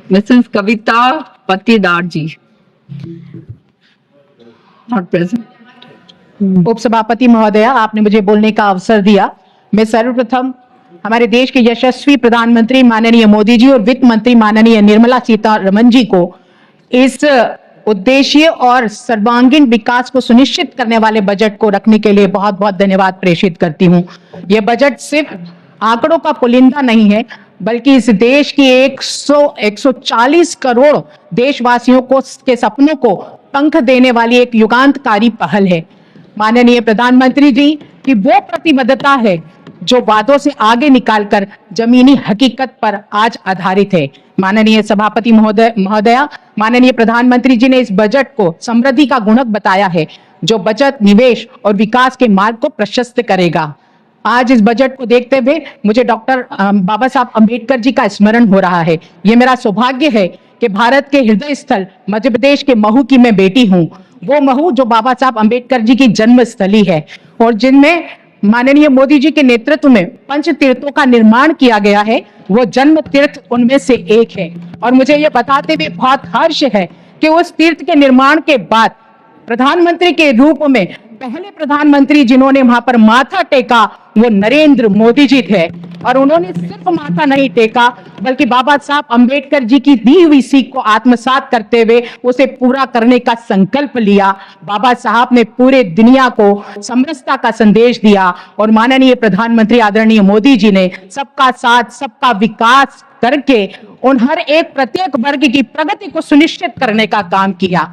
Mrs. Kavita Patidar ji, not present. उपसभापति महोदया, आपने मुझे बोलने का अवसर दिया। मैं सर्वप्रथम हमारे देश के यशस्वी प्रधानमंत्री माननीय मोदी जी और वित्त मंत्री माननीय निर्मला सीतारमण जी को इस उद्देश्य और सर्वांगीण विकास को सुनिश्चित करने वाले बजट को रखने के लिए बहुत बहुत धन्यवाद प्रेषित करती हूँ। यह बजट सिर्फ आंकड़ों का पुलिंदा नहीं है, बल्कि इस देश की 140 करोड़ देशवासियों को के सपनों को पंख देने वाली एक युगांतकारी पहल है। माननीय प्रधानमंत्री जी की वो प्रतिबद्धता है जो वादों से आगे निकालकर जमीनी हकीकत पर आज आधारित है। माननीय सभापति महोदया, माननीय प्रधानमंत्री जी ने इस बजट को समृद्धि का गुणक बताया है, जो बचत, निवेश और विकास के मार्ग को प्रशस्त करेगा। आज इस बजट को देखते हुए मुझे डॉक्टर बाबा साहब अंबेडकर जी का स्मरण हो रहा है। ये मेरा सौभाग्य है कि भारत के हृदय स्थल मध्य प्रदेश के महू की मैं बेटी हूँ। वो महू जो बाबा साहब अंबेडकर जी की जन्म स्थली है और जिनमें माननीय मोदी जी के नेतृत्व में पंच तीर्थों का निर्माण किया गया है, वो जन्म तीर्थ उनमें से एक है। और मुझे ये बताते हुए बहुत हर्ष है कि उस तीर्थ के निर्माण के बाद प्रधानमंत्री के रूप में पहले प्रधानमंत्री जिन्होंने वहां पर माथा टेका वो नरेंद्र मोदी जी थे। और उन्होंने सिर्फ माथा नहीं टेका, बल्कि बाबा साहब अंबेडकर जी की दी हुई सीख को आत्मसात करते हुए उसे पूरा करने का संकल्प लिया। बाबा साहब ने पूरे दुनिया को समरसता का संदेश दिया और माननीय प्रधानमंत्री आदरणीय मोदी जी ने सबका साथ, सबका विकास करके उन हर एक प्रत्येक वर्ग की प्रगति को सुनिश्चित करने का काम किया।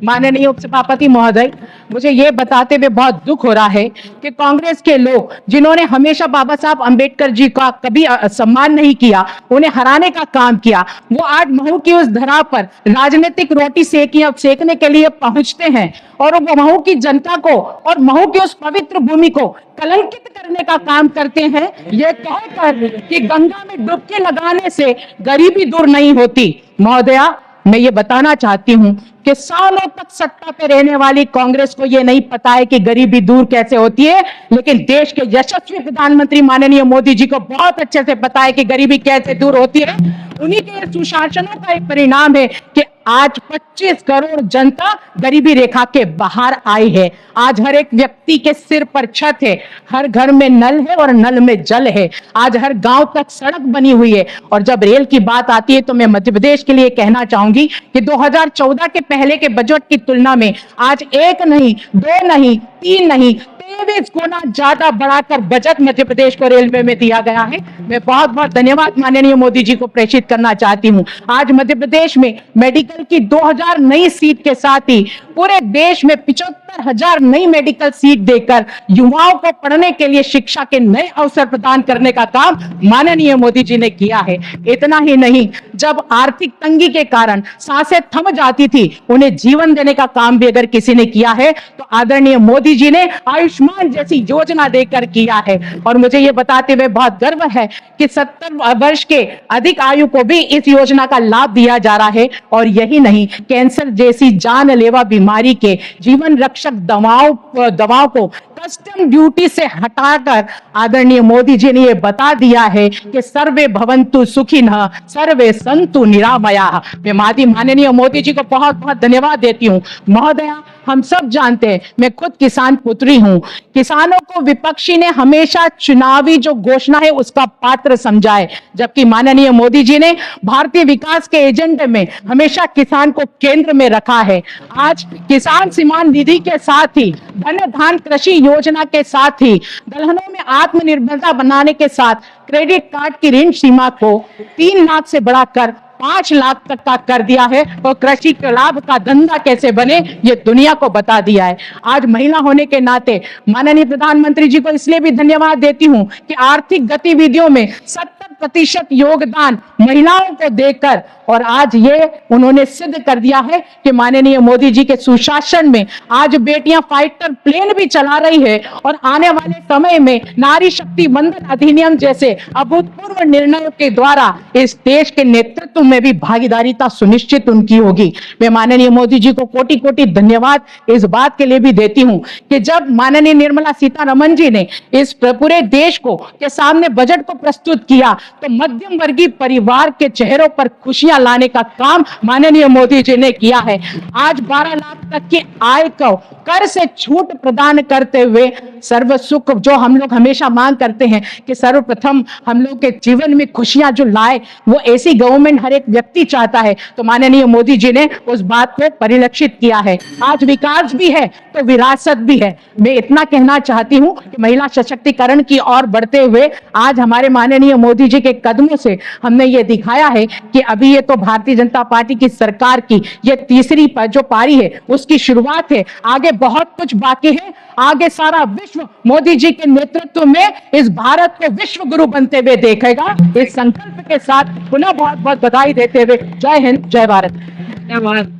माननीय उपसभापति महोदय, मुझे ये बताते हुए बहुत दुख हो रहा है कि कांग्रेस के लोग जिन्होंने हमेशा बाबा साहब अंबेडकर जी का कभी सम्मान नहीं किया, उन्हें हराने का काम किया, वो आज महू की उस धरा पर राजनीतिक रोटी सेकने के लिए पहुंचते हैं और वो महू की जनता को और महू की उस पवित्र भूमि को कलंकित करने का काम करते हैं, ये कहकर कि गंगा में डुबकी लगाने से गरीबी दूर नहीं होती। महोदया, मैं ये बताना चाहती हूं कि सालों तक सत्ता पे रहने वाली कांग्रेस को ये नहीं पता है कि गरीबी दूर कैसे होती है, लेकिन देश के यशस्वी प्रधानमंत्री माननीय मोदी जी को बहुत अच्छे से पता है कि गरीबी कैसे दूर होती है। उन्हीं के सुशासनों का एक परिणाम है कि आज 25 करोड़ जनता गरीबी रेखा के बाहर आई है। आज हर एक व्यक्ति के सिर पर छत है, हर घर में नल है और नल में जल है, आज हर गांव तक सड़क बनी हुई है। और जब रेल की बात आती है तो मैं मध्य प्रदेश के लिए कहना चाहूंगी कि 2014 के पहले के बजट की तुलना में आज 1 नहीं, 2 नहीं, 3 नहीं, 23 गुना ज्यादा बढ़ाकर बजट मध्य प्रदेश को रेलवे में दिया गया है। मैं बहुत बहुत धन्यवाद माननीय मोदी जी को प्रेषित करना चाहती हूँ। आज मध्य प्रदेश में मेडिकल की 2000 नई सीट के साथ ही पूरे देश में 75,000 नई मेडिकल सीट देकर युवाओं को पढ़ने के लिए शिक्षा के नए अवसर प्रदान करने का काम माननीय मोदी जी ने किया है। इतना ही नहीं, जब आर्थिक तंगी के कारण सांसें थम जाती थी, उन्हें जीवन देने का काम भी अगर किसी ने किया है तो आदरणीय मोदी जी ने आयुष्मान जैसी योजना देकर किया है। और मुझे ये बताते हुए बहुत गर्व है कि 70 वर्ष के अधिक आयु को भी इस योजना का लाभ दिया जा रहा है। और यही नहीं, कैंसर जैसी जानलेवा बीमारी के जीवन रक्षक दवाओं को कस्टम ड्यूटी से हटाकर आदरणीय मोदी जी ने ये बता दिया है कि सर्वे भवन्तु सुखिनः सर्वे सन्तु निरामयाः। मैं माननीय मोदी जी को बहुत बहुत धन्यवाद देती हूँ। महोदया, हम सब जानते हैं, मैं खुद किसान पुत्री हूँ, किसानों को विपक्षी ने हमेशा चुनावी जो घोषणा है उसका पात्र समझा है, जबकि माननीय मोदी जी ने भारतीय विकास के एजेंडे में हमेशा किसान को केंद्र में रखा है। आज किसान सम्मान निधि के साथ ही धन धान कृषि योजना के साथ ही दलहनों में आत्मनिर्भरता बनाने के साथ क्रेडिट कार्ड की ऋण सीमा को 3 लाख से बढ़ाकर 5 लाख तक का कर दिया है। और कृषि के लाभ का धंधा कैसे बने ये दुनिया को बता दिया है। आज महिला होने के नाते माननीय प्रधानमंत्री जी को इसलिए भी धन्यवाद देती हूँ कि आर्थिक गतिविधियों में 70% योगदान महिलाओं को देकर और आज ये उन्होंने सिद्ध कर दिया है कि माननीय मोदी जी के सुशासन में आज बेटियां फाइटर प्लेन भी चला रही है। और आने वाले समय में नारी शक्ति बंधन अधिनियम जैसे अभूतपूर्व निर्णयों के द्वारा इस देश के नेतृत्व में भी भागीदारिता सुनिश्चित उनकी होगी। मैं माननीय मोदी जी को कोटि कोटि धन्यवाद इस बात के लिए भी देती हूं कि जब माननीय निर्मला सीतारमण जी ने इस पूरे देश को के सामने बजट को प्रस्तुत किया तो मध्यम वर्गीय परिवार के चेहरों पर खुशियां लाने का काम माननीय मोदी जी ने किया है। आज 12 लाख तक की आय को कर से छूट प्रदान करते हुए सर्व सुख जो हम लोग हमेशा मांग करते हैं कि सर्वप्रथम हम लोग के जीवन में खुशियां जो लाए, वो ऐसी गवर्नमेंट हर एक व्यक्ति चाहता है। तो माननीय मोदी जी ने उस बात को परिलक्षित किया है। आज विकास भी है तो विरासत भी है। मैं इतना कहना चाहती हूं कि महिला सशक्तिकरण की ओर बढ़ते हुए आज हमारे माननीय मोदी जी के कदमों से हमने ये दिखाया है कि अभी ये तो भारतीय जनता पार्टी की सरकार की ये तीसरी जो पारी है उसकी शुरुआत है। आगे बहुत कुछ बाकी है। आगे सारा विश्व मोदी जी के नेतृत्व में इस भारत को विश्व गुरु बनते हुए देखेगा। इस संकल्प के साथ पुनः बहुत बहुत बधाई देते हुए जय हिंद, जय भारत। धन्यवाद।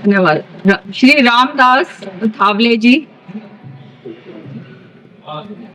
धन्यवाद। श्री रामदास थावले जी।